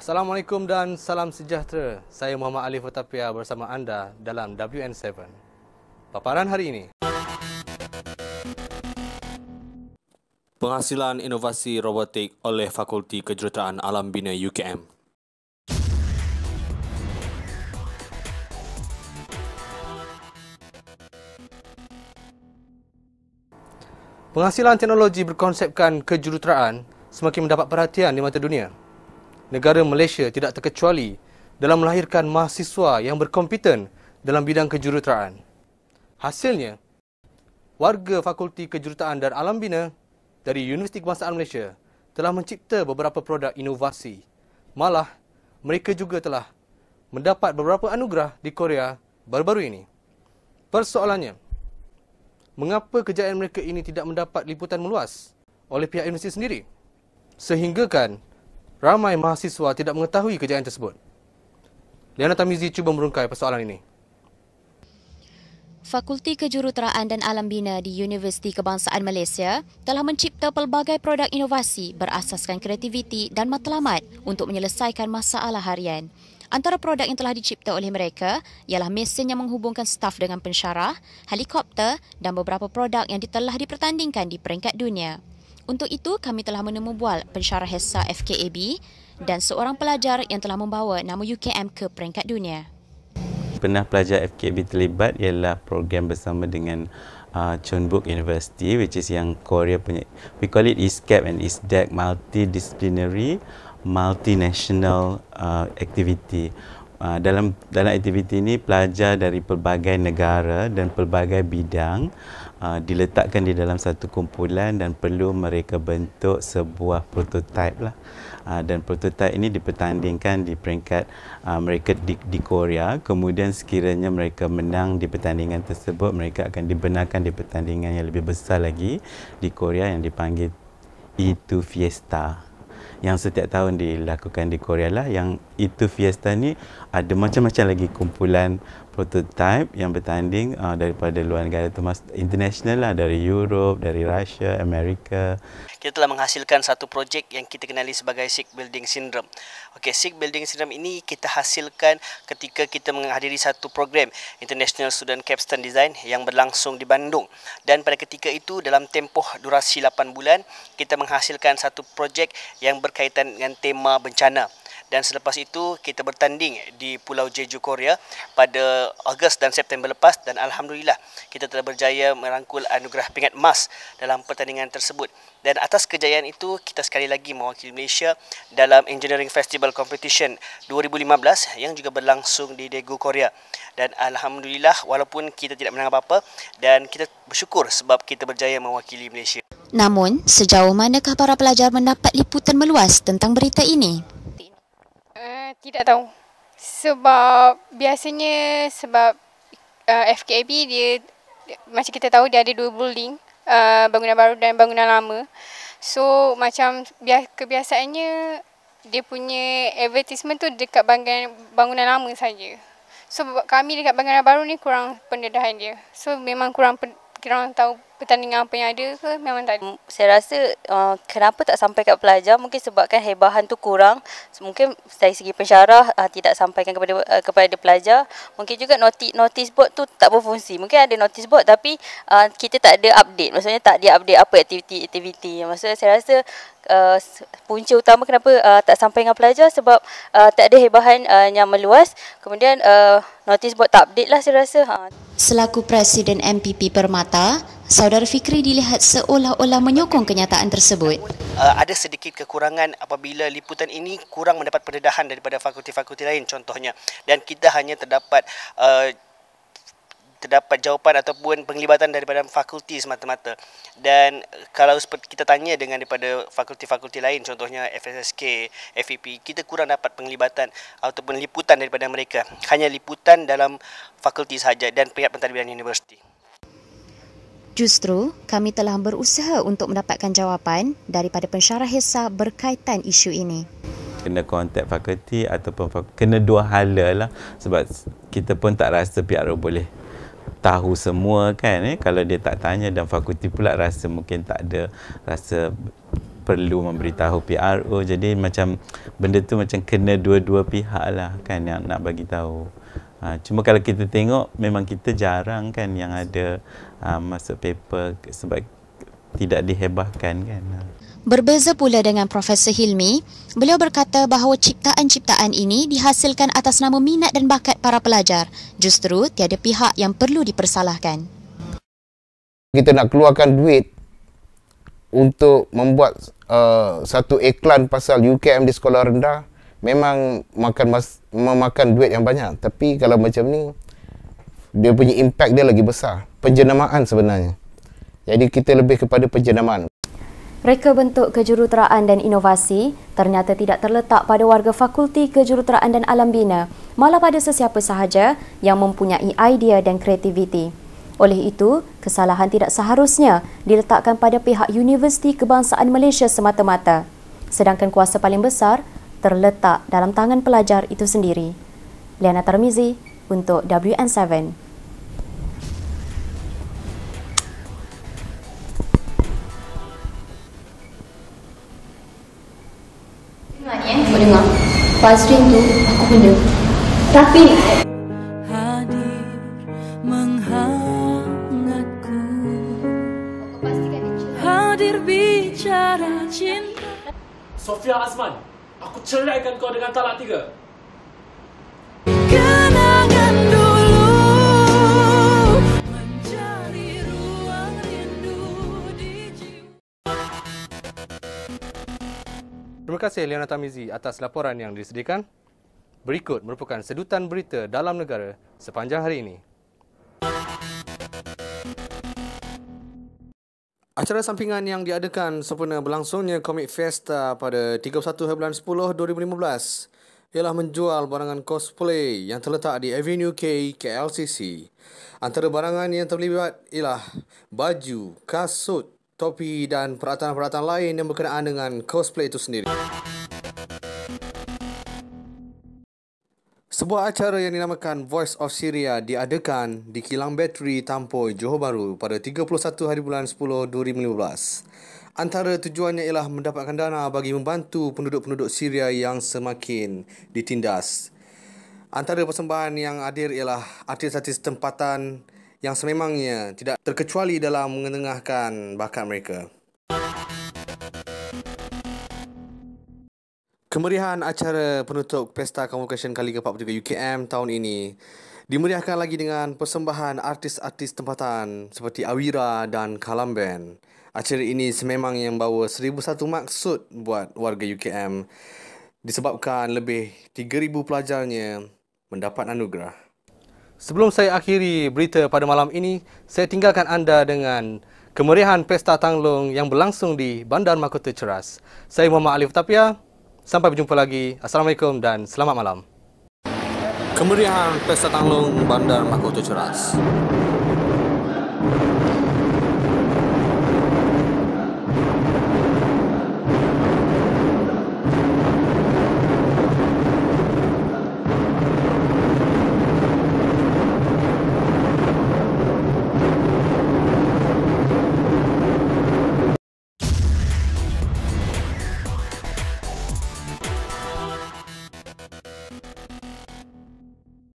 Assalamualaikum dan salam sejahtera. Saya Muhammad Alif Otapia bersama anda dalam WN7. Paparan hari ini. Penghasilan inovasi robotik oleh Fakulti Kejuruteraan Alam Bina UKM. Penghasilan teknologi berkonsepkan kejuruteraan semakin mendapat perhatian di mata dunia. Negara Malaysia tidak terkecuali dalam melahirkan mahasiswa yang berkompeten dalam bidang kejuruteraan. Hasilnya, warga Fakulti Kejuruteraan dan Alam Bina dari Universiti Kebangsaan Malaysia telah mencipta beberapa produk inovasi. Malah, mereka juga telah mendapat beberapa anugerah di Korea baru-baru ini. Persoalannya, mengapa kejayaan mereka ini tidak mendapat liputan meluas oleh pihak universiti sendiri? Sehinggakan ramai mahasiswa tidak mengetahui kejayaan tersebut. Liana Tamizi cuba merungkai persoalan ini. Fakulti Kejuruteraan dan Alam Bina di Universiti Kebangsaan Malaysia telah mencipta pelbagai produk inovasi berasaskan kreativiti dan matlamat untuk menyelesaikan masalah harian. Antara produk yang telah dicipta oleh mereka ialah mesin yang menghubungkan staf dengan pensyarah, helikopter dan beberapa produk yang telah dipertandingkan di peringkat dunia. Untuk itu, kami telah menemubual pensyarah HESA FKAB dan seorang pelajar yang telah membawa nama UKM ke peringkat dunia. Pernah pelajar FKAB terlibat ialah program bersama dengan Chonbuk University, which is yang Korea punya. We call it ISCAP and ISDAC, Multidisciplinary Multinational Activity. Dalam aktiviti ini, pelajar dari pelbagai negara dan pelbagai bidang diletakkan di dalam satu kumpulan dan perlu mereka bentuk sebuah prototipe lah. Dan prototipe ini dipertandingkan di peringkat mereka di Korea. Kemudian sekiranya mereka menang di pertandingan tersebut, mereka akan dibenarkan di pertandingan yang lebih besar lagi di Korea yang dipanggil E2 Fiesta, yang setiap tahun dilakukan di Korea lah. Yang itu Fiesta ni ada macam-macam lagi kumpulan prototipe yang bertanding daripada luar negara, termasuk international lah, dari Europe, dari Russia, Amerika. Kita telah menghasilkan satu projek yang kita kenali sebagai Sick Building Syndrome. Okey, Sick Building Syndrome ini kita hasilkan ketika kita menghadiri satu program International Student Capstone Design yang berlangsung di Bandung. Dan pada ketika itu, dalam tempoh durasi 8 bulan, kita menghasilkan satu projek yang berkaitan dengan tema bencana. Dan selepas itu, kita bertanding di Pulau Jeju, Korea pada Ogos dan September lepas. Dan Alhamdulillah, kita telah berjaya merangkul anugerah pingat emas dalam pertandingan tersebut. Dan atas kejayaan itu, kita sekali lagi mewakili Malaysia dalam Engineering Festival Competition 2015 yang juga berlangsung di Daegu, Korea. Dan Alhamdulillah, walaupun kita tidak menang apa-apa, dan kita bersyukur sebab kita berjaya mewakili Malaysia. Namun, sejauh manakah para pelajar mendapat liputan meluas tentang berita ini? Tidak tahu. Sebab biasanya FKAB dia macam kita tahu dia ada dua building, bangunan baru dan bangunan lama. So macam kebiasaannya dia punya advertisement tu dekat bangunan lama saja. So kami dekat bangunan baru ni kurang pendedahan dia. So memang kurang tahu pertandingan apa yang ada ke memang tak ada. Saya rasa kenapa tak sampai kat pelajar, mungkin sebabkan hebahan tu kurang. Mungkin dari segi pensyarah tidak sampaikan kepada pelajar. Mungkin juga notice board tu tak berfungsi. Mungkin ada notice board tapi kita tak ada update. Maksudnya tak dia update apa aktiviti. Maksudnya saya rasa punca utama kenapa tak sampai dengan pelajar sebab tak ada hebahan yang meluas. Kemudian notice board tak update lah saya rasa. Selaku Presiden MPP Permata, Saudara Fikri dilihat seolah-olah menyokong kenyataan tersebut. Ada sedikit kekurangan apabila liputan ini kurang mendapat pendedahan daripada fakulti-fakulti lain contohnya. Dan kita hanya terdapat jawapan ataupun penglibatan daripada fakulti semata-mata. Dan kalau seperti kita tanya dengan daripada fakulti-fakulti lain, contohnya FSSK, FEP, kita kurang dapat penglibatan ataupun liputan daripada mereka. Hanya liputan dalam fakulti sahaja dan pihak pentadbiran universiti. Justru, kami telah berusaha untuk mendapatkan jawapan daripada pensyarah HESA berkaitan isu ini. Kena kontak fakulti ataupun kena dua hala lah, sebab kita pun tak rasa pihak boleh tahu semua kan. Kalau dia tak tanya dan fakulti pula rasa mungkin tak ada rasa perlu memberitahu PRO. Jadi macam benda tu macam kena dua-dua pihak lah kan yang nak bagi tahu. Cuma kalau kita tengok memang kita jarang kan yang ada masuk paper sebab tidak dihebahkan kan. Berbeza pula dengan Profesor Hilmi, beliau berkata bahawa ciptaan-ciptaan ini dihasilkan atas nama minat dan bakat para pelajar. Justru tiada pihak yang perlu dipersalahkan. Kita nak keluarkan duit untuk membuat satu iklan pasal UKM di sekolah rendah, memang memakan duit yang banyak. Tapi kalau macam ni, dia punya impact dia lagi besar. Penjenamaan sebenarnya. Jadi kita lebih kepada penjenamaan. Reka bentuk kejuruteraan dan inovasi ternyata tidak terletak pada warga Fakulti Kejuruteraan dan Alam Bina, malah pada sesiapa sahaja yang mempunyai idea dan kreativiti. Oleh itu, kesalahan tidak seharusnya diletakkan pada pihak Universiti Kebangsaan Malaysia semata-mata, sedangkan kuasa paling besar terletak dalam tangan pelajar itu sendiri. Liana Tarmizi untuk WN7. Kau dengar, fast train tu aku benda tapi hadir menghangatku, hadir bicara cinta. Sofia Azman, aku ceraikan kau dengan talak 3. Kenangan dulu mencari ruang rindu di jiwa. Terima kasih Liana Tamizi atas laporan yang disediakan. Berikut merupakan sedutan berita dalam negara sepanjang hari ini. Acara sampingan yang diadakan sempena berlangsungnya Comic Festa pada 31/10/2015 ialah menjual barangan cosplay yang terletak di Avenue K, KLCC. Antara barangan yang terlibat ialah baju, kasut, topi dan peralatan-peralatan lain yang berkenaan dengan cosplay itu sendiri. Sebuah acara yang dinamakan Voice of Syria diadakan di Kilang Bateri Tampoi, Johor Bahru pada 31/10/2015. Antara tujuannya ialah mendapatkan dana bagi membantu penduduk-penduduk Syria yang semakin ditindas. Antara persembahan yang hadir ialah artis-artis tempatan yang sememangnya tidak terkecuali dalam mengetengahkan bakat mereka. Kemeriahan acara penutup Pesta Convocation kali ke-43 UKM tahun ini dimeriahkan lagi dengan persembahan artis-artis tempatan seperti Awira dan Kalam Band. Acara ini sememangnya membawa 1001 maksud buat warga UKM disebabkan lebih 3,000 pelajarnya mendapat anugerah. Sebelum saya akhiri berita pada malam ini, saya tinggalkan anda dengan kemeriahan Pesta Tanglong yang berlangsung di Bandar Mahkota Ceras. Saya Muhammad Alif Tapia. Sampai berjumpa lagi. Assalamualaikum dan selamat malam. Kemeriahan Pesta Tanglong Bandar Mahkota Ceras.